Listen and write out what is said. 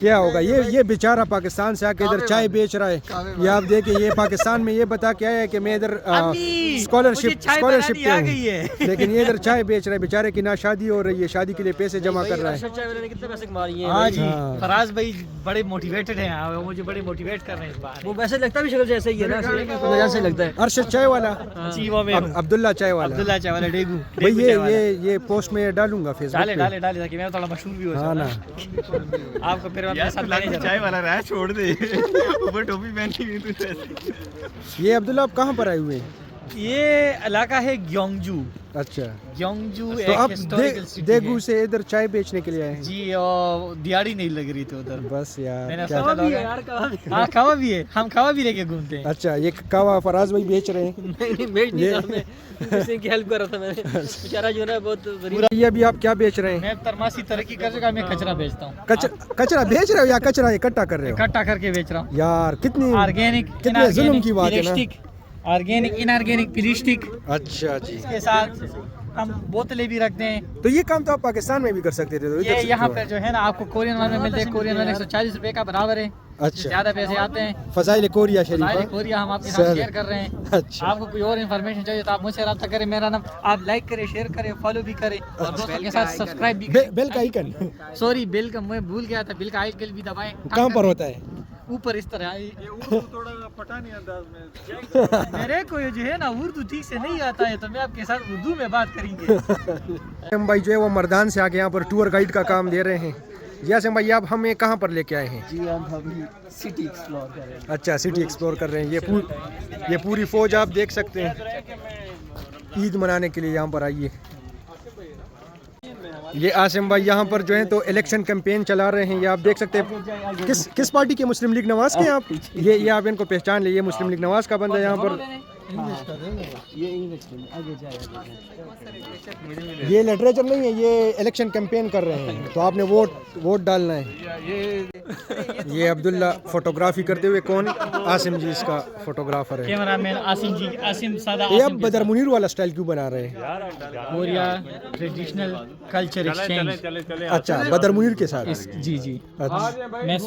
کیا ہوگا یہ بیچارہ پاکستان سے آ کے ادھر چائے بیچ رہا ہے. یہ آپ دیکھیں یہ پاکستان میں یہ بتا کے آیا ہے کہ میں ادھر اسکالرشپ پہ ہوں, لیکن یہ ادھر چائے بیچ رہا ہے. بیچارے کی نہ شادی ہو رہی ہے, شادی کے لیے پیسے جمع کر رہا ہے. ہاں جی فراز بھائی بڑے موٹیویٹڈ ہیں, مجھے بڑے موٹیویٹ کر رہے ہیں اس بار. وہ ویسے لگتا بھی شکل جیسے ہی ہے نا, جیسے لگتا ہے. ارشد چائے والا, عبداللہ چائے والا ڈیگو. یہ پوسٹ میں ڈالوں گا فیس بک پہ. ڈالے تاکہ میں تھوڑا مشہور بھی ہو ہاں نا, آپ کو پھر اپنے ساتھ لانے چائے والا رہا چھوڑ دے, اوپر ٹوپی پہنی ہوئی تو. یہ عبداللہ آپ کہاں پر آئے ہوئے ہیں؟ یہ علاقہ ہے گیونگجو. اچھا, گیونگجو تو آپ ہسٹوریکل سٹی دیگو سے ادھر چائے بیچنے کے لیے آئے ہیں؟ جی, اور دیہڑی نہیں لگ رہی تھی ادھر. بس یار, میں نے سوچا ہاں کھاوا بھی ہے, ہم کھاوا بھی لے کے گھومتے ہیں. اچھا, یہ کوا فراز بھائی بیچ رہے ہیں؟ نہیں, کسی کی ہیلپ کر رہا تھا میں نے, بیچارہ جو ہے بہت غریب. یہ ابھی آپ کیا بیچ رہے ہیں؟ میں ترماسی ترقی کر جگہ میں کچرا بیچتا ہوں. کچرا بیچ رہے ہو یا کچرا اکٹھا کر رہے ہو؟ اکٹھا کر کے بیچ رہا ہوں یار. آرگینک, کتنے ظلم کی بات ہے نا. آرگینک ان آرگینک پلاسٹک. اچھا جی, اس کے ساتھ ہم بوتلیں بھی رکھتے ہیں. تو یہ کام تو آپ پاکستان میں بھی کر سکتے تھے. یہ یہاں پہ جو ہے نا آپ کو کورین وان میں ملتے ہیں. کورین وان 140 روپے کا برابر ہے. اچھا, زیادہ پیسے آتے ہیں. فضائل کوریا فضائل شریف کوریا ہم آپ کے ساتھ شیئر کر رہے ہیں. اچھا, آپ کو کوئی اور انفارمیشن چاہیے تو آپ مجھ سے رابطہ کریں. میرا نام آپ لائک کریں, شیئر کریں, فالو بھی کریں, اور دوستوں کے ساتھ سبسکرائب بھی کریں. بیل کا آئیکن, سوری بیل کا میں بھول گیا تھا. بیل کا آئیکن بھی دبائیں. کہاں پر ہوتا ہے؟ اوپر اس طرح. تھوڑا پٹھانی انداز میں. میرے کو جو ہے نا اردو ٹھیک سے نہیں آتا ہے, تو میں آپ کے ساتھ اردو میں بات کریں گے. ہم بھائی جو ہے وہ مردان سے آ کے یہاں پر ٹور گائیڈ کا کام دے رہے ہیں. یاسم بھائی آپ ہمیں کہاں پر لے کے آئے ہیں؟ جی ہم ابھی سٹی ایکسپلور کر رہے ہیں. اچھا, سٹی ایکسپلور کر رہے ہیں. یہ پوری فوج آپ دیکھ سکتے ہیں عید منانے کے لیے یہاں پر آئیے. یہ عاصم بھائی یہاں پر جو ہے تو الیکشن کیمپین چلا رہے ہیں. یہ آپ دیکھ سکتے ہیں کس پارٹی کے, مسلم لیگ نواز کے ہیں آپ. یہ آپ ان کو پہچان لیں, یہ مسلم لیگ نواز کا بندہ ہے یہاں پر. یہ لٹریچر نہیں ہے, یہ الیکشن کیمپین کر رہے ہیں, تو آپ نے ووٹ ڈالنا ہے. یہ عبداللہ فوٹوگرافی کرتے ہوئے, کون؟ عاصم جی اس کا فوٹوگرافر ہے. کیمرہ مین عاصم جی. عاصم سادہ. یہ اب بدر منیر والا سٹائل کیوں بنا رہے ہیں؟ Korea traditional culture exchange. اچھا, بدر منیر کے ساتھ. جی اچھا. میں